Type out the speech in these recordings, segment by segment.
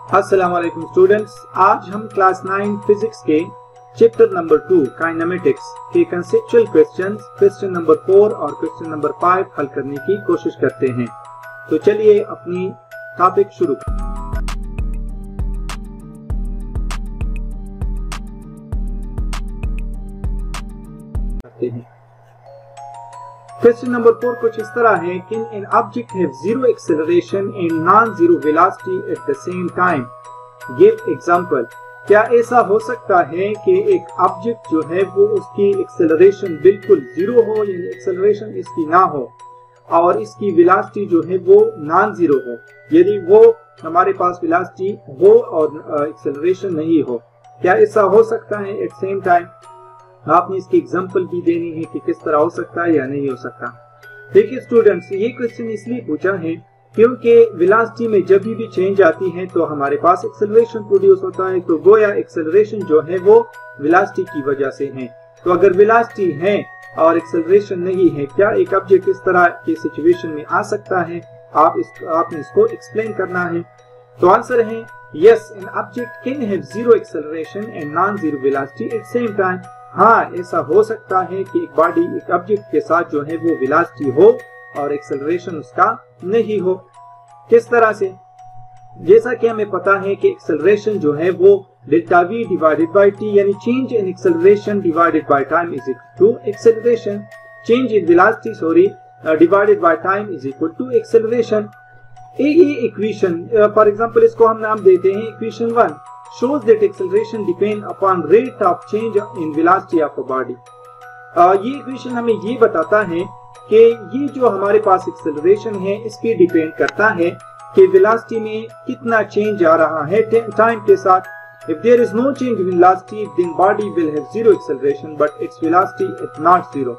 अस्सलाम वालेकुम स्टूडेंट्स, आज हम क्लास 9 फिजिक्स के चैप्टर नंबर 2 काइनेमेटिक्स के कंसेप्चुअल क्वेश्चंस क्वेश्चन नंबर 4 और क्वेश्चन नंबर 5 हल करने की कोशिश करते हैं। तो चलिए अपनी टॉपिक शुरू करते हैं। क्वेश्चन नंबर 4 कुछ इस तरह है कि an object have zero acceleration and non-zero velocity at the same time. Give example. क्या ऐसा हो सकता है कि एक ऑब्जेक्ट जो है वो उसकी एक्सेलरेशन बिल्कुल जीरो हो, यानी एक्सेलरेशन इसकी ना हो, और इसकी वेलोसिटी जो है वो नॉन जीरो हो, यदि वो हमारे पास वेलोसिटी हो और एक्सेलरेशन नहीं हो। क्या ऐसा हो सकता है एट सेम टाइम? आपने इसकी एग्जांपल भी देनी है कि किस तरह हो सकता है या नहीं हो सकता। देखिए स्टूडेंट्स, ये क्वेश्चन इसलिए पूछा है क्योंकि वेलोसिटी में जब भी चेंज आती है तो हमारे पास एक्सेलरेशन प्रोड्यूस होता है। तो गोया एक्सेलरेशन जो है वो वेलोसिटी की वजह से है। तो अगर वेलोसिटी है और एक्सेलरेशन नहीं है, क्या एक ऑब्जेक्ट इस तरह की सिचुएशन में आ सकता है? आपने इसको एक्सप्लेन करना है। तो आंसर है yes, an object can have zero acceleration and non zero velocity at same time. हाँ, ऐसा हो सकता है कि एक बॉडी एक ऑब्जेक्ट के साथ जो है वो वेलोसिटी हो और एक्सेलरेशन उसका नहीं हो। किस तरह से? जैसा कि हमें पता है कि एक्सेलरेशन जो है वो delta v divided by t, यानी change in acceleration divided by time is equal to acceleration. Change in velocity divided by time is equal to acceleration. ये इक्वेशन फॉर एग्जांपल इसको हम नाम देते हैं equation 1 shows that acceleration depend upon rate of change in velocity of a body। ये equation हमें ये बताता है कि ये जो हमारे पास एक्सेलरेशन है इसकी डिपेंड करता है कि वेलोसिटी में कितना चेंज आ रहा है टाइम के साथ। If there is no change in velocity, then body will have zero acceleration, but its velocity is not zero।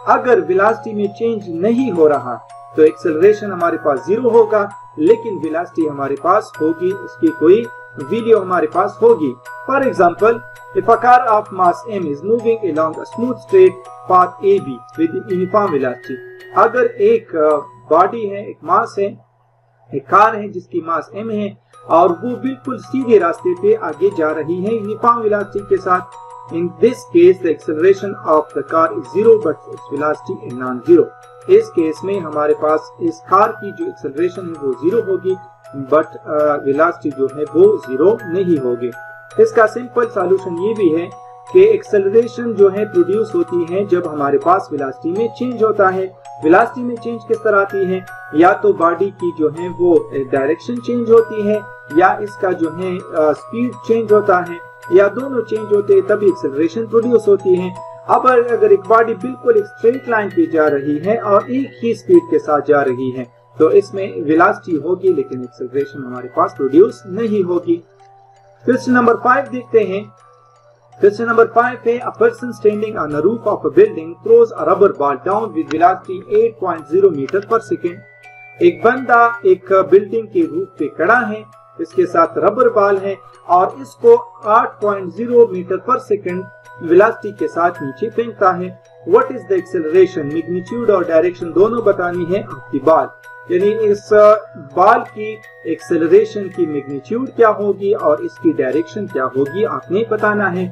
अगर वेलोसिटी में चेंज नहीं हो रहा तो एक्सेलरेशन हमारे पास जीरो होगा, लेकिन वेलोसिटी हमारे पास होगी, उसकी कोई वैल्यू हमारे पास होगी। For example, if a car of mass m is moving along a smooth straight path AB with uniform velocity। अगर एक बॉडी है, एक मास है, एक कार है जिसकी मास m है और वो बिल्कुल सीधे रास्ते पे आगे जा रही है यूनिफॉर्म वेलोसिटी के साथ, in this case the acceleration of the car is zero but its velocity is non-zero। इस केस में हमारे पास इस कार की जो एक्सेलरेशन है वो जीरो होगी, बट वेलोसिटी जो है वो जीरो नहीं होगी। इसका सिंपल सॉल्यूशन ये भी है कि एक्सेलरेशन जो है प्रोड्यूस होती है जब हमारे पास वेलोसिटी में चेंज होता है। वेलोसिटी में चेंज किस तरह आती है? या तो बॉडी की जो है वो डायरेक्शन चेंज होती है, या इसका जो है स्पीड चेंज होता है, या दोनों चेंज होते हैं तभी एक्सेलरेशन प्रोड्यूस होती है। अब अगर एक बॉडी बिल्कुल एक स्ट्रेट लाइन पे जा रही है और एक ही स्पीड के साथ जा रही है तो इसमें वेलोसिटी होगी लेकिन एक्सेलरेशन हमारे पास प्रोड्यूस नहीं होगी। क्वेश्चन नंबर 5 देखते हैं। क्वेश्चन नंबर 5 है, a person standing on the roof of a building throws a rubber ball down with velocity 8.0 metre per second. एक बंदा एक बिल्डिंग के रूफ पे खड़ा है, इसके साथ रबर बॉल है और इसको 8.0 मीटर पर सेकंड वेलोसिटी के साथ नीचे फेंकता है। What is the acceleration? Magnitude और डायरेक्शन दोनों बतानी है ऑफ द बॉल, यानी इस बॉल की एक्सेलरेशन की मैग्नीट्यूड क्या होगी और इसकी डायरेक्शन क्या होगी आपने बताना है।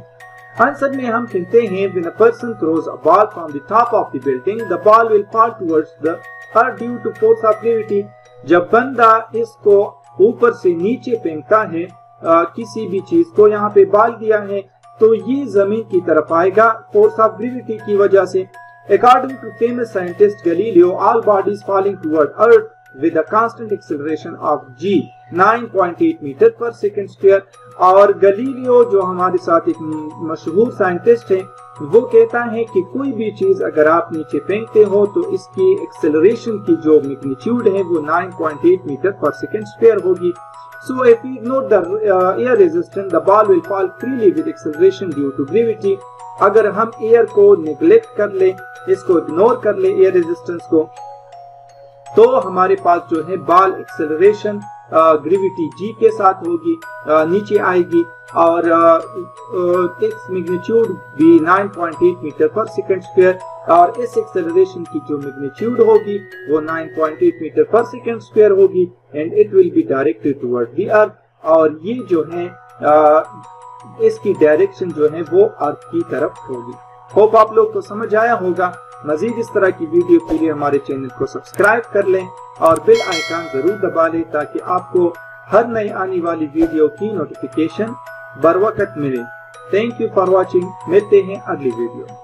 आंसर में हम कहते हैं when a person throws a ball from the top of the building, the ball will fall towards the earth due to force of gravity। जब बंदा इसको ऊपर से नीचे फेंकता है किसी भी चीज को, यहाँ पे बॉल दिया है तो ये जमीन की तरफ आएगा फोर्स ऑफ ग्रेविटी की वजह से। According to famous scientist Galileo, all bodies falling toward Earth with a constant acceleration of g 9.8 metre per second square. और गलीलियो जो हमारे साथ एक मशहूर साइंटिस्ट है, वो कहता है कि कोई भी चीज अगर आप नीचे फेंकते हो तो इसकी एक्सेलरेशन की जो मैग्नीट्यूड है वो 9.8 मीटर पर सेकंड स्क्वायर होगी। So if we ignore the air resistance, the ball will fall freely with acceleration due to gravity। अगर हम एयर को निगलेक्ट कर ले, इसको इग्नोर कर ले एयर रेजिस्टेंस को, तो हमारे पास जो है बॉल एक्सेलरेशन ग्रेविटी जी के साथ होगी, नीचे आएगी और इस मैग्नीट्यूड भी 9.8 मीटर पर सेकंड स्क्वायर और इस एक्सेलरेशन की जो मैग्नीट्यूड होगी वो 9.8 मीटर पर सेकंड स्क्वायर होगी and it will be directed toward the earth. और ये जो है इसकी डायरेक्शन जो है वो अर्थ की तरफ होगी। होप आप लोग को समझ आया होगा। मजीद इस तरह की वीडियो के लिए हमारे चैनल को सब्सक्राइब कर लें और बेल आइकन जरूर दबा लें ताकि आपको हर नई आने वाली वीडियो की नोटिफिकेशन बर वक्त मिले। Thank you for watching. मिलते हैं अगली वीडियो में।